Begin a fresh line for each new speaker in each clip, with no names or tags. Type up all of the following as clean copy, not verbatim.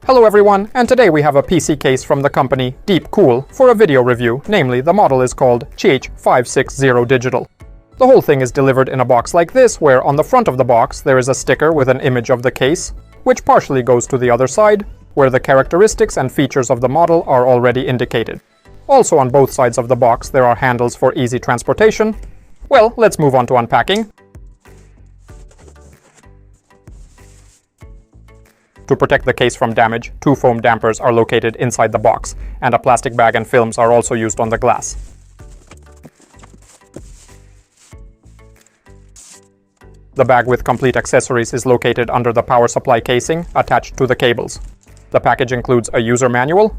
Hello everyone, and today we have a PC case from the company DeepCool for a video review, namely the model is called CH560 DIGITAL. The whole thing is delivered in a box like this, where on the front of the box there is a sticker with an image of the case, which partially goes to the other side, where the characteristics and features of the model are already indicated. Also on both sides of the box there are handles for easy transportation. Well, let's move on to unpacking. To protect the case from damage, 2 foam dampers are located inside the box, and a plastic bag and films are also used on the glass. The bag with complete accessories is located under the power supply casing, attached to the cables. The package includes a user manual,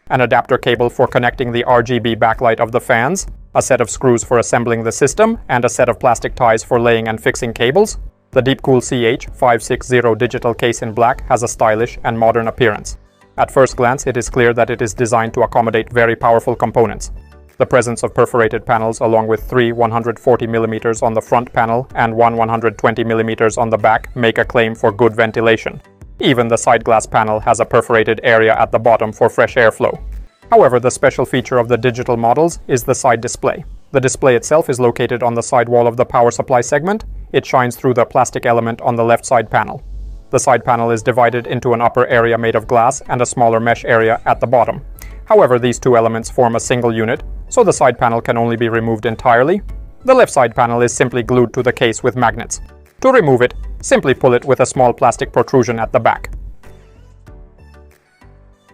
an adapter cable for connecting the RGB backlight of the fans, a set of screws for assembling the system, and a set of plastic ties for laying and fixing cables. The DeepCool CH560 DIGITAL case in black has a stylish and modern appearance. At first glance, it is clear that it is designed to accommodate very powerful components. The presence of perforated panels along with 3 140mm on the front panel and 1 120mm on the back make a claim for good ventilation. Even the side glass panel has a perforated area at the bottom for fresh airflow. However, the special feature of the digital models is the side display. The display itself is located on the side wall of the power supply segment. It shines through the plastic element on the left side panel. The side panel is divided into an upper area made of glass and a smaller mesh area at the bottom. However, these two elements form a single unit, so the side panel can only be removed entirely. The left side panel is simply glued to the case with magnets. To remove it, simply pull it with a small plastic protrusion at the back.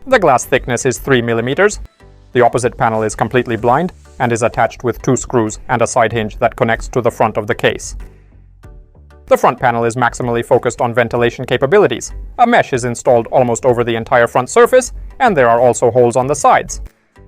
The glass thickness is 3 mm. The opposite panel is completely blind and is attached with 2 screws and a side hinge that connects to the front of the case. The front panel is maximally focused on ventilation capabilities. A mesh is installed almost over the entire front surface, and there are also holes on the sides.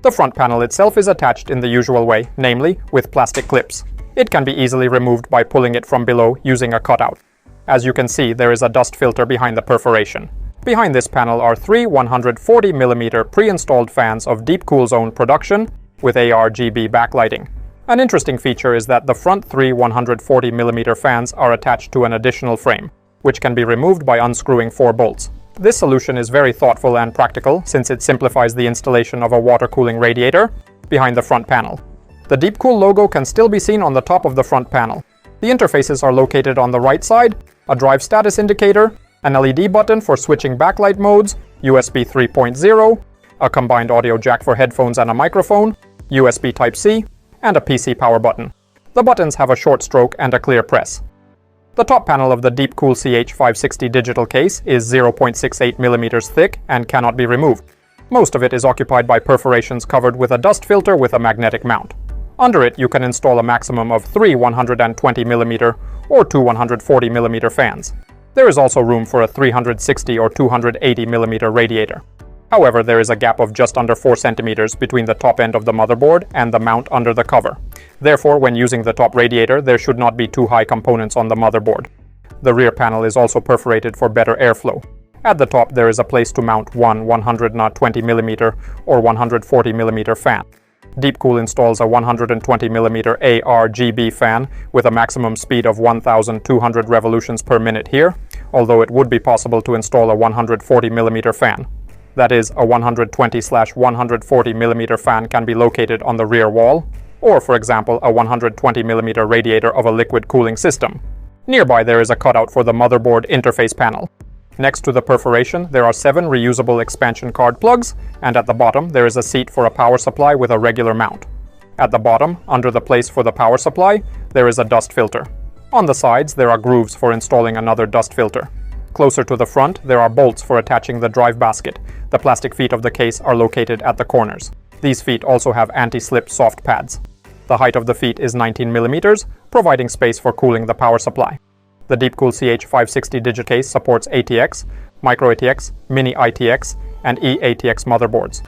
The front panel itself is attached in the usual way, namely with plastic clips. It can be easily removed by pulling it from below using a cutout. As you can see, there is a dust filter behind the perforation. Behind this panel are 3 140mm pre-installed fans of DeepCool's own production with ARGB backlighting. An interesting feature is that the front 3 140mm fans are attached to an additional frame, which can be removed by unscrewing 4 bolts. This solution is very thoughtful and practical since it simplifies the installation of a water cooling radiator behind the front panel. The DeepCool logo can still be seen on the top of the front panel. The interfaces are located on the right side, a drive status indicator, an LED button for switching backlight modes, USB 3.0, a combined audio jack for headphones and a microphone, USB Type-C, and a PC power button. The buttons have a short stroke and a clear press. The top panel of the DeepCool CH560 digital case is 0.68mm thick and cannot be removed. Most of it is occupied by perforations covered with a dust filter with a magnetic mount. Under it, you can install a maximum of 3 120mm or 2 140mm fans. There is also room for a 360 or 280mm radiator. However, there is a gap of just under 4 cm between the top end of the motherboard and the mount under the cover. Therefore, when using the top radiator, there should not be too high components on the motherboard. The rear panel is also perforated for better airflow. At the top, there is a place to mount one 120mm or 140mm fan. DeepCool installs a 120mm ARGB fan with a maximum speed of 1,200 revolutions per minute here, although it would be possible to install a 140mm fan. That is, a 120/140mm fan can be located on the rear wall, or for example, a 120mm radiator of a liquid cooling system. Nearby there is a cutout for the motherboard interface panel. Next to the perforation, there are 7 reusable expansion card plugs, and at the bottom there is a seat for a power supply with a regular mount. At the bottom, under the place for the power supply, there is a dust filter. On the sides, there are grooves for installing another dust filter. Closer to the front, there are bolts for attaching the drive basket. The plastic feet of the case are located at the corners. These feet also have anti-slip soft pads. The height of the feet is 19mm, providing space for cooling the power supply. The DeepCool CH560 digital case supports ATX, Micro ATX, Mini ITX, and eATX motherboards.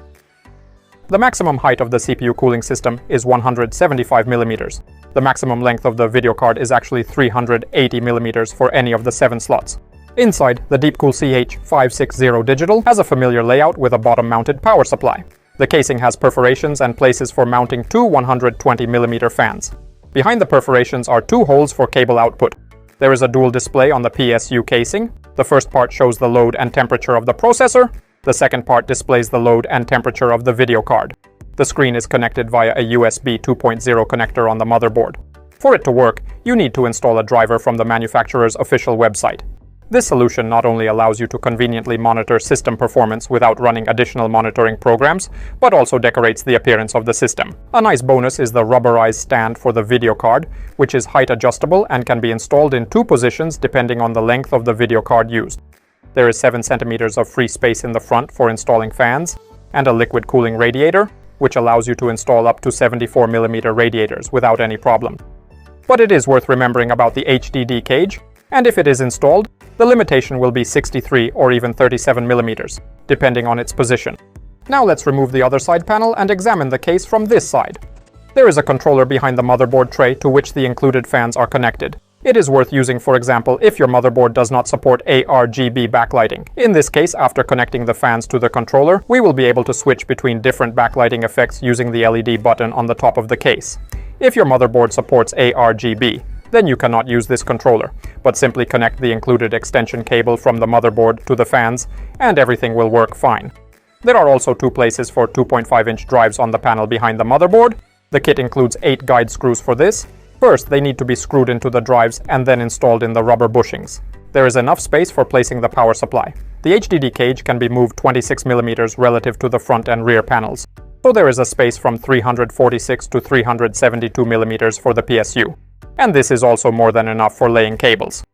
The maximum height of the CPU cooling system is 175mm. The maximum length of the video card is actually 380mm for any of the 7 slots. Inside, the DeepCool CH560 DIGITAL has a familiar layout with a bottom-mounted power supply. The casing has perforations and places for mounting 2 120mm fans. Behind the perforations are 2 holes for cable output. There is a dual display on the PSU casing. The first part shows the load and temperature of the processor. The second part displays the load and temperature of the video card. The screen is connected via a USB 2.0 connector on the motherboard. For it to work, you need to install a driver from the manufacturer's official website. This solution not only allows you to conveniently monitor system performance without running additional monitoring programs, but also decorates the appearance of the system. A nice bonus is the rubberized stand for the video card, which is height adjustable and can be installed in 2 positions depending on the length of the video card used. There is 7 centimeters of free space in the front for installing fans, and a liquid cooling radiator, which allows you to install up to 74mm radiators without any problem. But it is worth remembering about the HDD cage, and if it is installed, the limitation will be 63 or even 37mm, depending on its position. Now let's remove the other side panel and examine the case from this side. There is a controller behind the motherboard tray to which the included fans are connected. It is worth using, for example, if your motherboard does not support ARGB backlighting. In this case, after connecting the fans to the controller, we will be able to switch between different backlighting effects using the LED button on the top of the case. If your motherboard supports ARGB, then you cannot use this controller, but simply connect the included extension cable from the motherboard to the fans, and everything will work fine. There are also 2 places for 2.5-inch drives on the panel behind the motherboard. The kit includes 8 guide screws for this. First, they need to be screwed into the drives and then installed in the rubber bushings. There is enough space for placing the power supply. The HDD cage can be moved 26mm relative to the front and rear panels, so there is a space from 346 to 372mm for the PSU. And this is also more than enough for laying cables.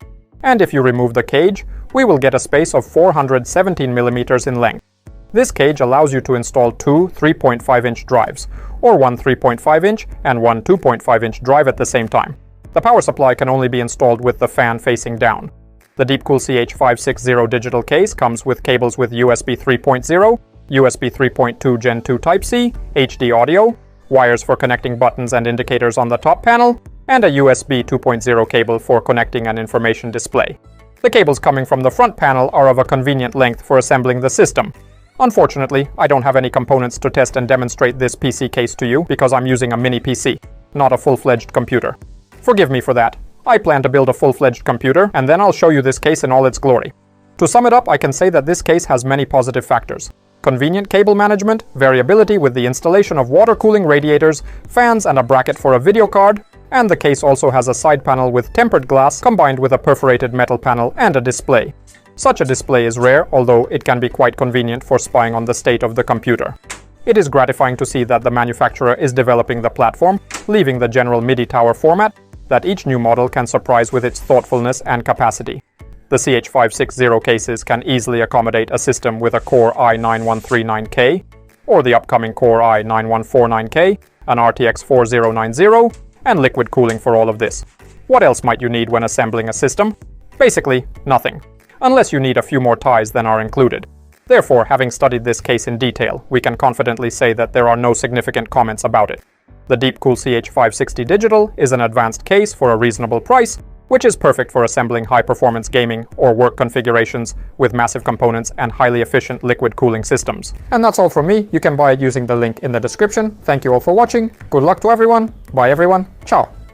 And if you remove the cage, we will get a space of 417mm in length. This cage allows you to install 2 3.5-inch drives, or one 3.5-inch and one 2.5-inch drive at the same time. The power supply can only be installed with the fan facing down. The DeepCool CH560 digital case comes with cables with USB 3.0, USB 3.2 Gen 2 Type-C, HD audio, wires for connecting buttons and indicators on the top panel, and a USB 2.0 cable for connecting an information display. The cables coming from the front panel are of a convenient length for assembling the system. Unfortunately, I don't have any components to test and demonstrate this PC case to you because I'm using a mini PC, not a full-fledged computer. Forgive me for that. I plan to build a full-fledged computer, and then I'll show you this case in all its glory. To sum it up, I can say that this case has many positive factors. Convenient cable management, variability with the installation of water cooling radiators, fans and a bracket for a video card, and the case also has a side panel with tempered glass combined with a perforated metal panel and a display. Such a display is rare, although it can be quite convenient for spying on the state of the computer. It is gratifying to see that the manufacturer is developing the platform, leaving the general MIDI tower format, that each new model can surprise with its thoughtfulness and capacity. The CH560 cases can easily accommodate a system with a Core i9139K, or the upcoming Core i9149K, an RTX 4090, and liquid cooling for all of this. What else might you need when assembling a system? Basically, nothing, unless you need a few more ties than are included. Therefore, having studied this case in detail, we can confidently say that there are no significant comments about it. The DeepCool CH560 Digital is an advanced case for a reasonable price, which is perfect for assembling high-performance gaming or work configurations with massive components and highly efficient liquid cooling systems. And that's all from me. You can buy it using the link in the description. Thank you all for watching. Good luck to everyone. Bye everyone. Ciao.